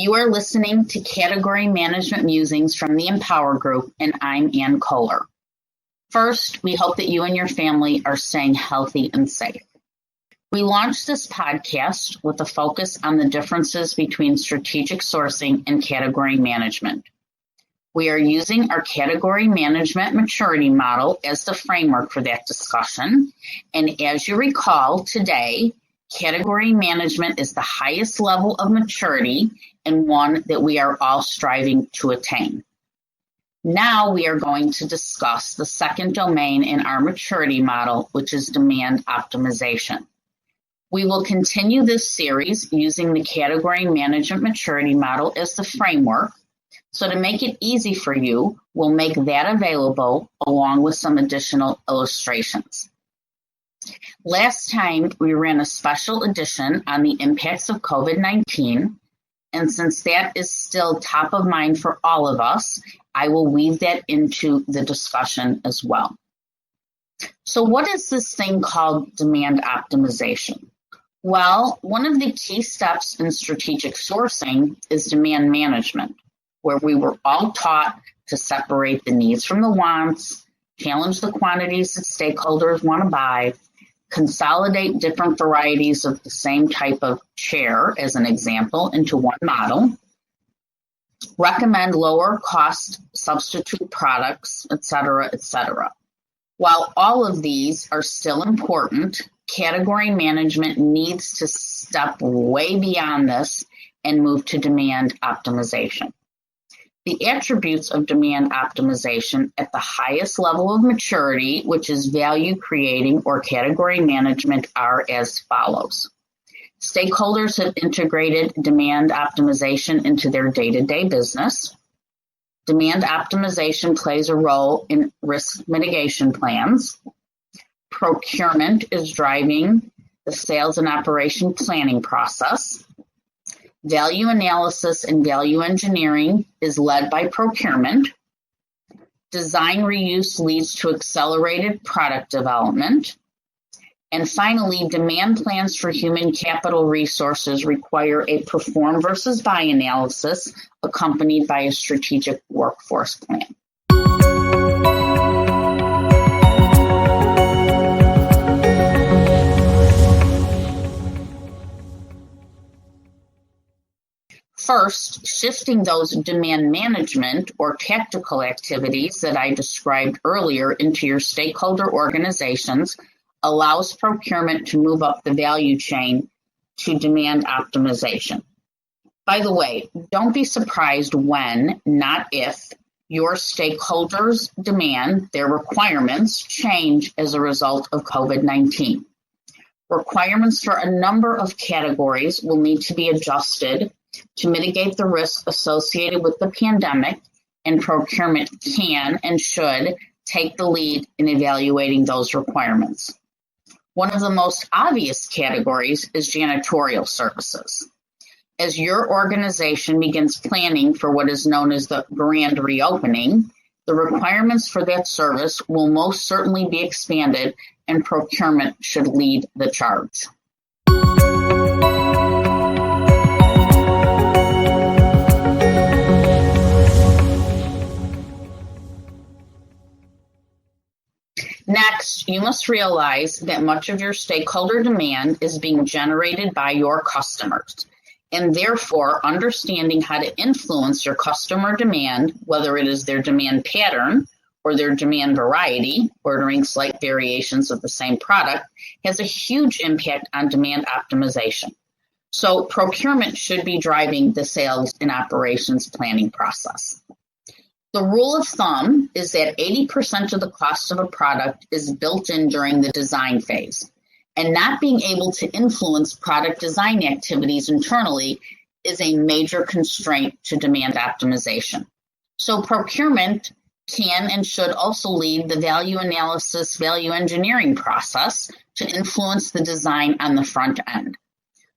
You are listening to Category Management Musings from the Empower Group, and I'm Ann Kohler. First, we hope that you and your family are staying healthy and safe. We launched this podcast with a focus on the differences between strategic sourcing and category management. We are using our category management maturity model as the framework for that discussion. And as you recall, today, category management is the highest level of maturity and one that we are all striving to attain. Now we are going to discuss the second domain in our maturity model, which is demand optimization. We will continue this series using the category management maturity model as the framework. So to make it easy for you, we'll make that available along with some additional illustrations. Last time, we ran a special edition on the impacts of COVID-19, and since that is still top of mind for all of us, I will weave that into the discussion as well. So what is this thing called demand optimization? Well, one of the key steps in strategic sourcing is demand management, where we were all taught to separate the needs from the wants, challenge the quantities that stakeholders want to buy, consolidate different varieties of the same type of chair, as an example, into one model, recommend lower cost substitute products, etc., etc. While all of these are still important, category management needs to step way beyond this and move to demand optimization. The attributes of demand optimization at the highest level of maturity, which is value creating or category management, are as follows. Stakeholders have integrated demand optimization into their day-to-day business. Demand optimization plays a role in risk mitigation plans. Procurement is driving the sales and operation planning process. Value analysis and value engineering is led by procurement. Design reuse leads to accelerated product development. And finally, demand plans for human capital resources require a perform versus buy analysis accompanied by a strategic workforce plan. First, shifting those demand management or tactical activities that I described earlier into your stakeholder organizations allows procurement to move up the value chain to demand optimization. By the way, don't be surprised when, not if, your stakeholders' demand, their requirements, change as a result of COVID-19. Requirements for a number of categories will need to be adjusted to mitigate the risk associated with the pandemic, and procurement can and should take the lead in evaluating those requirements. One of the most obvious categories is janitorial services. As your organization begins planning for what is known as the grand reopening, the requirements for that service will most certainly be expanded, and procurement should lead the charge. Next, you must realize that much of your stakeholder demand is being generated by your customers, and therefore understanding how to influence your customer demand, whether it is their demand pattern or their demand variety, ordering slight variations of the same product, has a huge impact on demand optimization. So procurement should be driving the sales and operations planning process. The rule of thumb is that 80% of the cost of a product is built in during the design phase, and not being able to influence product design activities internally is a major constraint to demand optimization. So procurement can and should also lead the value analysis, value engineering process to influence the design on the front end.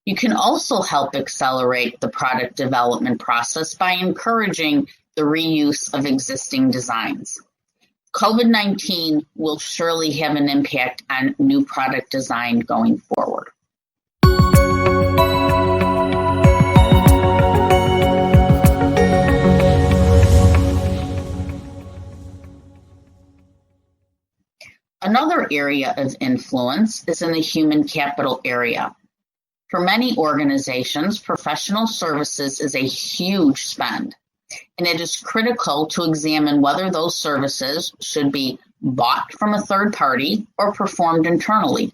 You can also help accelerate the product development process by encouraging the reuse of existing designs. COVID-19 will surely have an impact on new product design going forward. Another area of influence is in the human capital area. For many organizations, professional services is a huge spend, and it is critical to examine whether those services should be bought from a third party or performed internally.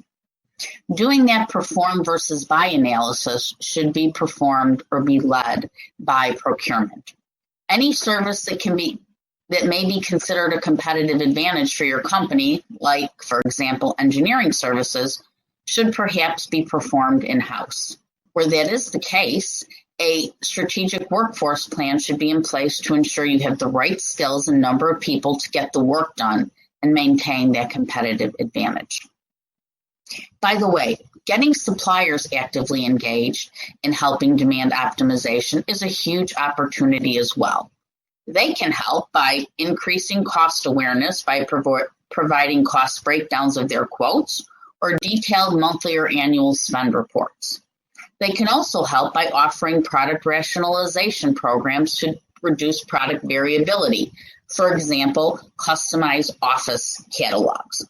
Doing that perform versus buy analysis should be performed or be led by procurement. Any service that may be considered a competitive advantage for your company, like, for example, engineering services, should perhaps be performed in-house. Where that is the case, a strategic workforce plan should be in place to ensure you have the right skills and number of people to get the work done and maintain that competitive advantage. By the way, getting suppliers actively engaged in helping demand optimization is a huge opportunity as well. They can help by increasing cost awareness by providing cost breakdowns of their quotes or detailed monthly or annual spend reports. They can also help by offering product rationalization programs to reduce product variability, for example, customized office catalogs.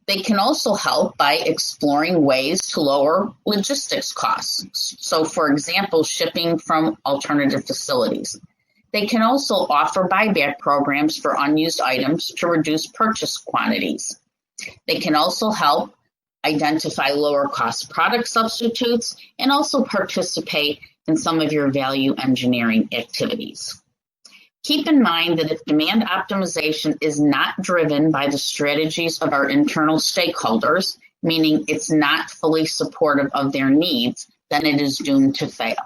They can also help by exploring ways to lower logistics costs, so for example, shipping from alternative facilities. They can also offer buyback programs for unused items to reduce purchase quantities. They can also help identify lower cost product substitutes and also participate in some of your value engineering activities. Keep in mind that if demand optimization is not driven by the strategies of our internal stakeholders, meaning it's not fully supportive of their needs, then it is doomed to fail.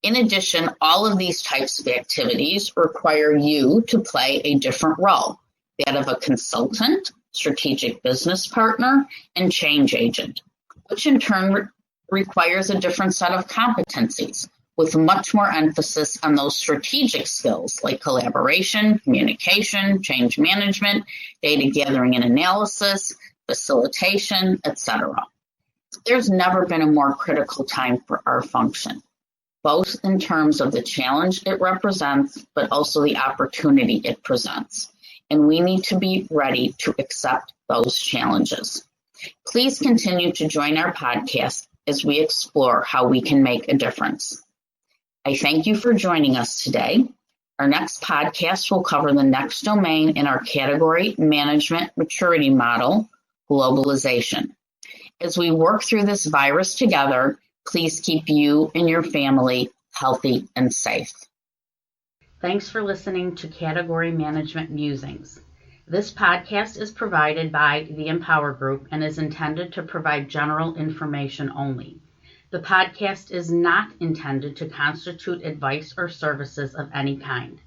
In addition, all of these types of activities require you to play a different role, that of a consultant, strategic business partner, and change agent, which in turn requires a different set of competencies with much more emphasis on those strategic skills like collaboration, communication, change management, data gathering and analysis, facilitation, etc. There's never been a more critical time for our function, both in terms of the challenge it represents, but also the opportunity it presents. And we need to be ready to accept those challenges. Please continue to join our podcast as we explore how we can make a difference. I thank you for joining us today. Our next podcast will cover the next domain in our category management maturity model, globalization. As we work through this virus together, please keep you and your family healthy and safe. Thanks for listening to Category Management Musings. This podcast is provided by the Empower Group and is intended to provide general information only. The podcast is not intended to constitute advice or services of any kind.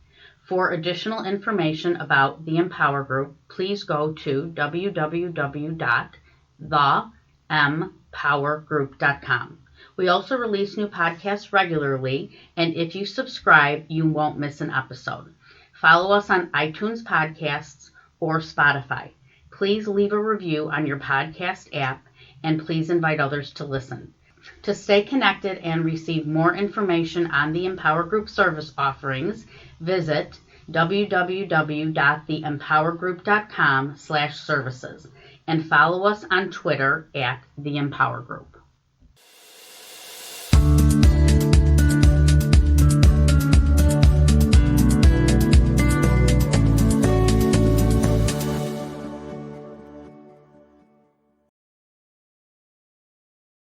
For additional information about the Empower Group, please go to www.thempowergroup.com. We also release new podcasts regularly, and if you subscribe, you won't miss an episode. Follow us on iTunes Podcasts or Spotify. Please leave a review on your podcast app, and please invite others to listen. To stay connected and receive more information on the Empower Group service offerings, visit www.theempowergroup.com/services and follow us on Twitter @theempowergroup.